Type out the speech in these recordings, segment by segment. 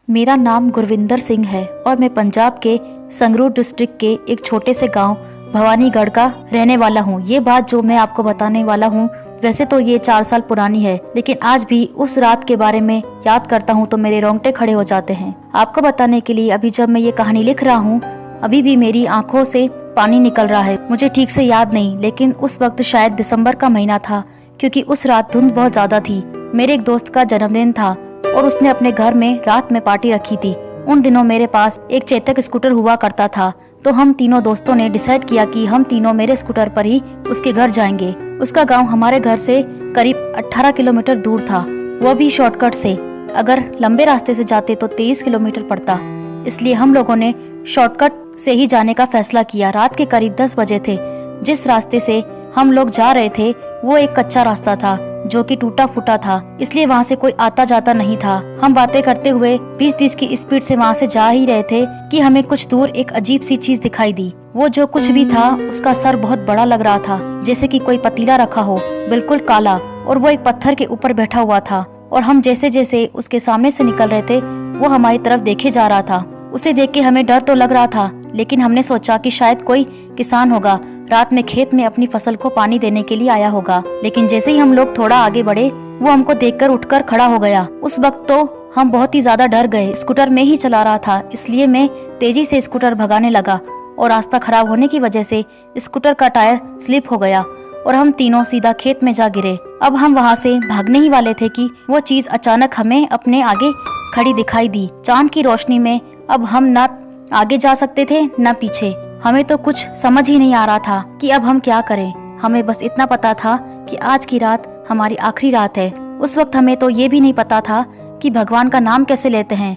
मेरा नाम गुरविंदर सिंह है और मैं पंजाब के संगरूर डिस्ट्रिक्ट के एक छोटे से गांव भवानीगढ़ का रहने वाला हूँ। ये बात जो मैं आपको बताने वाला हूँ वैसे तो ये 4 साल पुरानी है, लेकिन आज भी उस रात के बारे में याद करता हूँ तो मेरे रोंगटे खड़े हो जाते हैं। आपको बताने के लिए अभी जब मैं ये कहानी लिख रहा हूँ अभी भी मेरी आंखों से पानी निकल रहा है। मुझे ठीक से याद नहीं, लेकिन उस वक्त शायद दिसंबर का महीना था, क्योंकि उस रात धुंध बहुत ज्यादा थी। मेरे एक दोस्त का जन्मदिन था और उसने अपने घर में रात में पार्टी रखी थी। उन दिनों मेरे पास एक चेतक स्कूटर हुआ करता था, तो हम तीनों दोस्तों ने डिसाइड किया कि हम तीनों मेरे स्कूटर पर ही उसके घर जाएंगे। उसका गांव हमारे घर से करीब 18 किलोमीटर दूर था, वो भी शॉर्टकट से। अगर लंबे रास्ते से जाते तो 23 किलोमीटर पड़ता, इसलिए हम लोगों ने शॉर्टकट से ही जाने का फैसला किया। रात के करीब 10 बजे थे। जिस रास्ते से हम लोग जा रहे थे वो एक कच्चा रास्ता था जो कि टूटा फूटा था, इसलिए वहाँ से कोई आता जाता नहीं था। हम बातें करते हुए 20-30 की स्पीड से वहाँ से जा ही रहे थे कि हमें कुछ दूर एक अजीब सी चीज दिखाई दी। वो जो कुछ भी था उसका सर बहुत बड़ा लग रहा था, जैसे कि कोई पतीला रखा हो, बिल्कुल काला, और वो एक पत्थर के ऊपर बैठा हुआ था। और हम जैसे जैसे उसके सामने से निकल रहे थे वो हमारी तरफ देखे जा रहा था। उसे देख के हमें डर तो लग रहा था, लेकिन हमने सोचा कि शायद कोई किसान होगा, रात में खेत में अपनी फसल को पानी देने के लिए आया होगा। लेकिन जैसे ही हम लोग थोड़ा आगे बढ़े वो हमको देखकर उठकर खड़ा हो गया। उस वक्त तो हम बहुत ही ज्यादा डर गए। स्कूटर में ही चला रहा था, इसलिए मैं तेजी से स्कूटर भगाने लगा और रास्ता खराब होने की वजह से स्कूटर का टायर स्लिप हो गया और हम तीनों सीधा खेत में जा गिरे। अब हम वहाँ से भागने ही वाले थे कि वो चीज अचानक हमें अपने आगे खड़ी दिखाई दी। चांद की रोशनी में अब हम न आगे जा सकते थे न पीछे। हमें तो कुछ समझ ही नहीं आ रहा था कि अब हम क्या करें। हमें बस इतना पता था कि आज की रात हमारी आखिरी रात है। उस वक्त हमें तो ये भी नहीं पता था कि भगवान का नाम कैसे लेते हैं।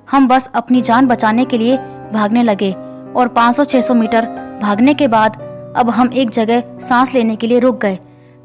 हम बस अपनी जान बचाने के लिए भागने लगे और 500-600 मीटर भागने के बाद अब हम एक जगह सांस लेने के लिए रुक गए।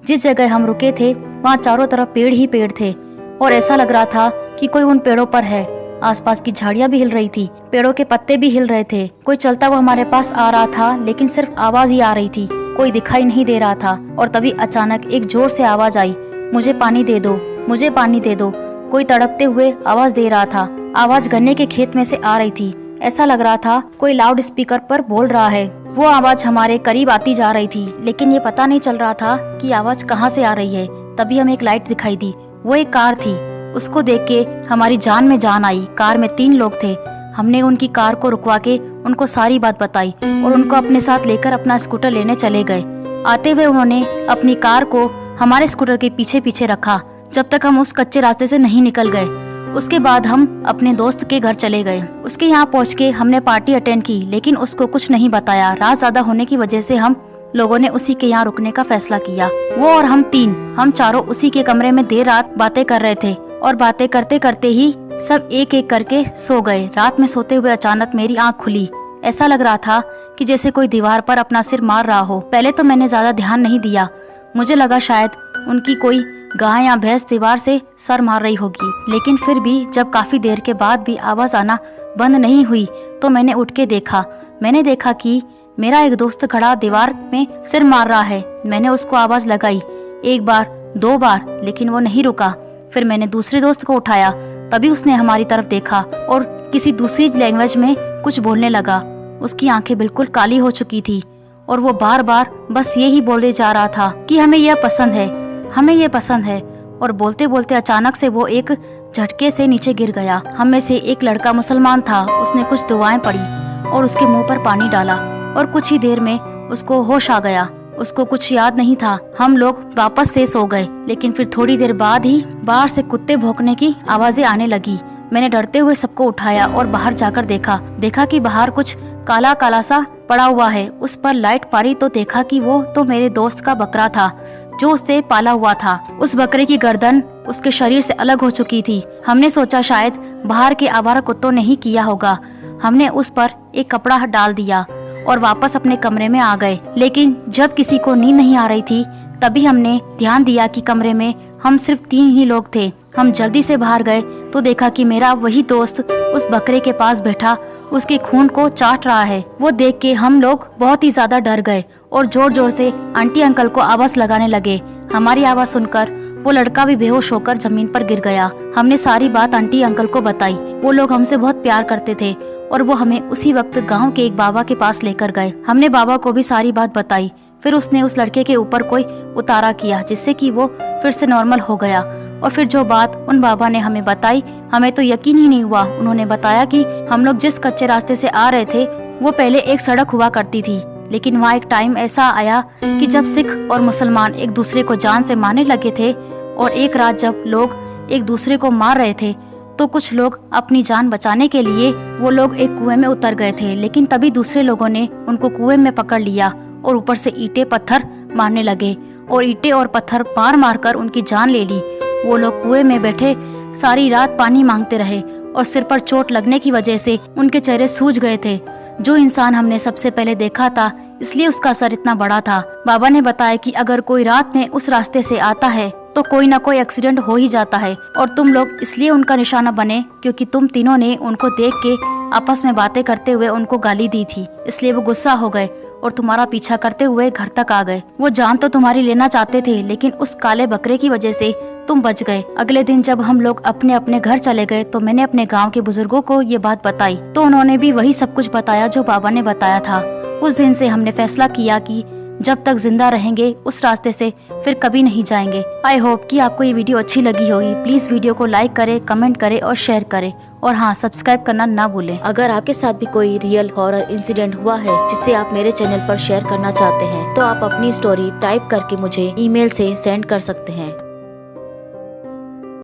जिस जगह हम रुके थे वहाँ चारों तरफ पेड़ ही पेड़ थे और ऐसा लग रहा था कि कोई उन पेड़ों पर है। आसपास की झाड़ियां भी हिल रही थी, पेड़ों के पत्ते भी हिल रहे थे। कोई चलता हुआ हमारे पास आ रहा था, लेकिन सिर्फ आवाज ही आ रही थी, कोई दिखाई नहीं दे रहा था। और तभी अचानक एक जोर से आवाज आई, मुझे पानी दे दो, मुझे पानी दे दो। कोई तड़पते हुए आवाज दे रहा था। आवाज गन्ने के खेत में से आ रही थी। ऐसा लग रहा था कोई लाउड स्पीकर पर बोल रहा है। वो आवाज हमारे करीब आती जा रही थी, लेकिन ये पता नहीं चल रहा था कि आवाज कहाँ से आ रही है। तभी हमें एक लाइट दिखाई दी, वो एक कार थी। उसको देख के हमारी जान में जान आई। कार में 3 लोग थे। हमने उनकी कार को रुकवा के उनको सारी बात बताई और उनको अपने साथ लेकर अपना स्कूटर लेने चले गए। आते हुए उन्होंने अपनी कार को हमारे स्कूटर के पीछे पीछे रखा जब तक हम उस कच्चे रास्ते से नहीं निकल गए। उसके बाद हम अपने दोस्त के घर चले गए। उसके यहाँ पहुँच के हमने पार्टी अटेंड की, लेकिन उसको कुछ नहीं बताया। रात ज्यादा होने की वजह से हम लोगों ने उसी के यहाँ रुकने का फैसला किया। वो और हम चारों उसी के कमरे में देर रात बातें कर रहे थे और बातें करते करते ही सब एक एक करके सो गए। रात में सोते हुए अचानक मेरी आंख खुली। ऐसा लग रहा था कि जैसे कोई दीवार पर अपना सिर मार रहा हो। पहले तो मैंने ज्यादा ध्यान नहीं दिया, मुझे लगा शायद उनकी कोई गाय या भैंस दीवार से सर मार रही होगी। लेकिन फिर भी जब काफी देर के बाद भी आवाज आना बंद नहीं हुई तो मैंने उठ के देखा। मैंने देखा कि मेरा एक दोस्त खड़ा दीवार में सिर मार रहा है। मैंने उसको आवाज लगाई 1 बार 2 बार, लेकिन वो नहीं रुका। फिर मैंने दूसरे दोस्त को उठाया, तभी उसने हमारी तरफ देखा और किसी दूसरी लैंग्वेज में कुछ बोलने लगा। उसकी आंखें बिल्कुल काली हो चुकी थी और वो बार बार बस ये ही बोलते जा रहा था कि हमें यह पसंद है, हमें यह पसंद है। और बोलते बोलते अचानक से वो एक झटके से नीचे गिर गया। हम में से एक लड़का मुसलमान था, उसने कुछ दुआएं पढ़ी और उसके मुंह पर पानी डाला और कुछ ही देर में उसको होश आ गया। उसको कुछ याद नहीं था। हम लोग वापस से सो गए, लेकिन फिर थोड़ी देर बाद ही बाहर से कुत्ते भौंकने की आवाजें आने लगी। मैंने डरते हुए सबको उठाया और बाहर जाकर देखा कि बाहर कुछ काला काला सा पड़ा हुआ है। उस पर लाइट पारी तो देखा कि वो तो मेरे दोस्त का बकरा था जो उसने पाला हुआ था। उस बकरे की गर्दन उसके शरीर से अलग हो चुकी थी। हमने सोचा शायद बाहर के आवारा कुत्तों ने ही किया होगा। हमने उस पर एक कपड़ा डाल दिया और वापस अपने कमरे में आ गए। लेकिन जब किसी को नींद नहीं आ रही थी तभी हमने ध्यान दिया कि कमरे में हम सिर्फ 3 ही लोग थे। हम जल्दी से बाहर गए तो देखा कि मेरा वही दोस्त उस बकरे के पास बैठा उसके खून को चाट रहा है। वो देख के हम लोग बहुत ही ज्यादा डर गए और जोर जोर से आंटी अंकल को आवाज लगाने लगे। हमारी आवाज सुनकर वो लड़का भी बेहोश होकर जमीन पर गिर गया। हमने सारी बात आंटी अंकल को बताई। वो लोग हमसे बहुत प्यार करते थे और वो हमें उसी वक्त गांव के एक बाबा के पास लेकर गए। हमने बाबा को भी सारी बात बताई। फिर उसने उस लड़के के ऊपर कोई उतारा किया जिससे कि वो फिर से नॉर्मल हो गया। और फिर जो बात उन बाबा ने हमें बताई, हमें तो यकीन ही नहीं हुआ। उन्होंने बताया कि हम लोग जिस कच्चे रास्ते से आ रहे थे वो पहले एक सड़क हुआ करती थी, लेकिन वहाँ एक टाइम ऐसा आया कि जब सिख और मुसलमान एक दूसरे को जान से मारने लगे थे और एक रात जब लोग एक दूसरे को मार रहे थे तो कुछ लोग अपनी जान बचाने के लिए वो लोग एक कुएं में उतर गए थे। लेकिन तभी दूसरे लोगों ने उनको कुएं में पकड़ लिया और ऊपर से ईंटें पत्थर मारने लगे और ईंटें और पत्थर मार मार कर उनकी जान ले ली। वो लोग कुएं में बैठे सारी रात पानी मांगते रहे और सिर पर चोट लगने की वजह से उनके चेहरे सूज गए थे। जो इंसान हमने सबसे पहले देखा था इसलिए उसका सर इतना बड़ा था। बाबा ने बताया कि अगर कोई रात में उस रास्ते से आता है तो कोई ना कोई एक्सीडेंट हो ही जाता है और तुम लोग इसलिए उनका निशाना बने क्योंकि तुम तीनों ने उनको देख के आपस में बातें करते हुए उनको गाली दी थी, इसलिए वो गुस्सा हो गए और तुम्हारा पीछा करते हुए घर तक आ गए। वो जान तो तुम्हारी लेना चाहते थे लेकिन उस काले बकरे की वजह से तुम बच गए। अगले दिन जब हम लोग अपने अपने घर चले गए तो मैंने अपने गांव के बुजुर्गों को ये बात बताई तो उन्होंने भी वही सब कुछ बताया जो बाबा ने बताया था। उस दिन से हमने फैसला किया कि जब तक जिंदा रहेंगे उस रास्ते से फिर कभी नहीं जाएंगे। आई होप कि आपको ये वीडियो अच्छी लगी होगी। प्लीज वीडियो को लाइक करें, कमेंट करें और शेयर करें और हाँ, सब्सक्राइब करना ना भूलें। अगर आपके साथ भी कोई रियल हॉरर इंसिडेंट हुआ है जिसे आप मेरे चैनल पर शेयर करना चाहते हैं तो आप अपनी स्टोरी टाइप करके मुझे ईमेल से सेंड कर सकते हैं।